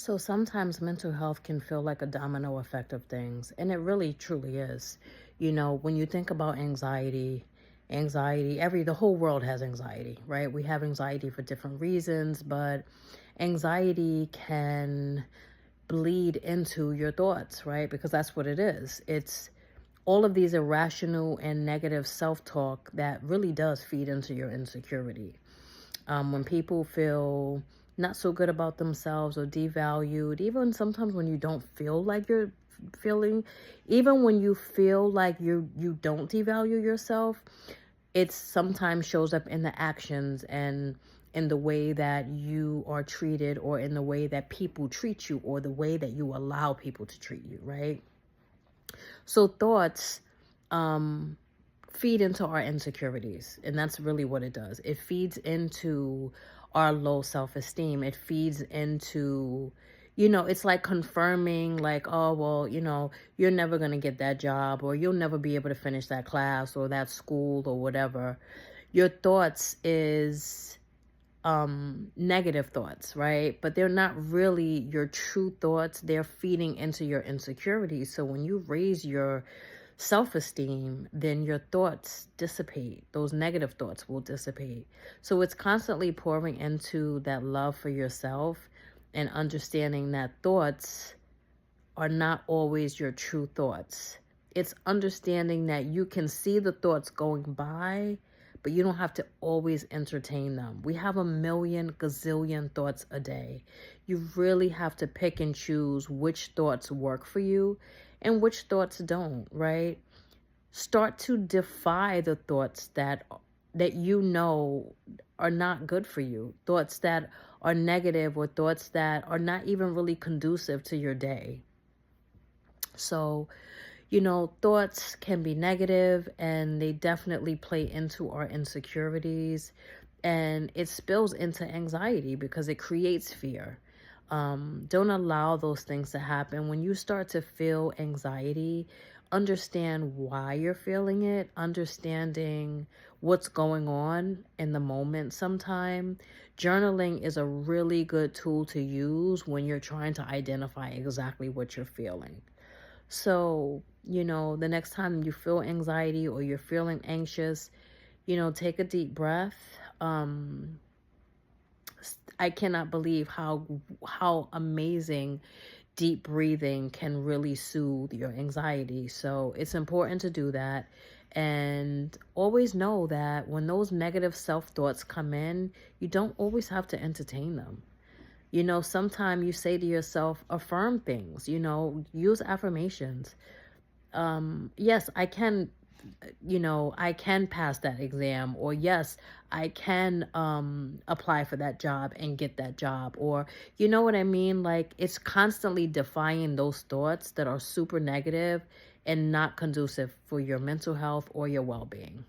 So sometimes mental health can feel like a domino effect of things, and it really truly is. When you think about anxiety, the whole world has anxiety, right? We have anxiety for different reasons, but anxiety can bleed into your thoughts, right? Because that's what it is. It's all of these irrational and negative self-talk that really does feed into your insecurity. When people feel not so good about themselves or devalued, even sometimes when you don't feel like you're feeling, even when you feel like you don't devalue yourself, it sometimes shows up in the actions and in the way that you are treated, or in the way that people treat you, or the way that you allow people to treat you, right? So thoughts um feed into our insecurities, and that's really what it does. It feeds into our low self-esteem. It feeds into, it's like confirming, like, oh well, you're never going to get that job, or you'll never be able to finish that class or that school or whatever. Your thoughts is negative thoughts, right? But they're not really your true thoughts. They're feeding into your insecurities. So when you raise your self-esteem, then your thoughts dissipate. Those negative thoughts will dissipate. So it's constantly pouring into that love for yourself, and understanding that thoughts are not always your true thoughts. It's understanding that you can see the thoughts going by, but you don't have to always entertain them. We have a million gazillion thoughts a day. You really have to pick and choose which thoughts work for you and which thoughts don't, right? Start to defy the thoughts that are not good for you. Thoughts that are negative, or thoughts that are not even really conducive to your day. So, thoughts can be negative, and they definitely play into our insecurities, and it spills into anxiety because it creates fear. Don't allow those things to happen. When you start to feel anxiety, understand why you're feeling it, understanding what's going on in the moment. Sometime journaling is a really good tool to use when you're trying to identify exactly what you're feeling. So, the next time you feel anxiety or you're feeling anxious, take a deep breath. I cannot believe how amazing deep breathing can really soothe your anxiety. So it's important to do that. And always know that when those negative self-thoughts come in, you don't always have to entertain them. Sometimes you say to yourself, affirm things, use affirmations. Yes, I can pass that exam, or yes, I can apply for that job and get that job, or you know what I mean? Like, it's constantly defying those thoughts that are super negative and not conducive for your mental health or your well-being.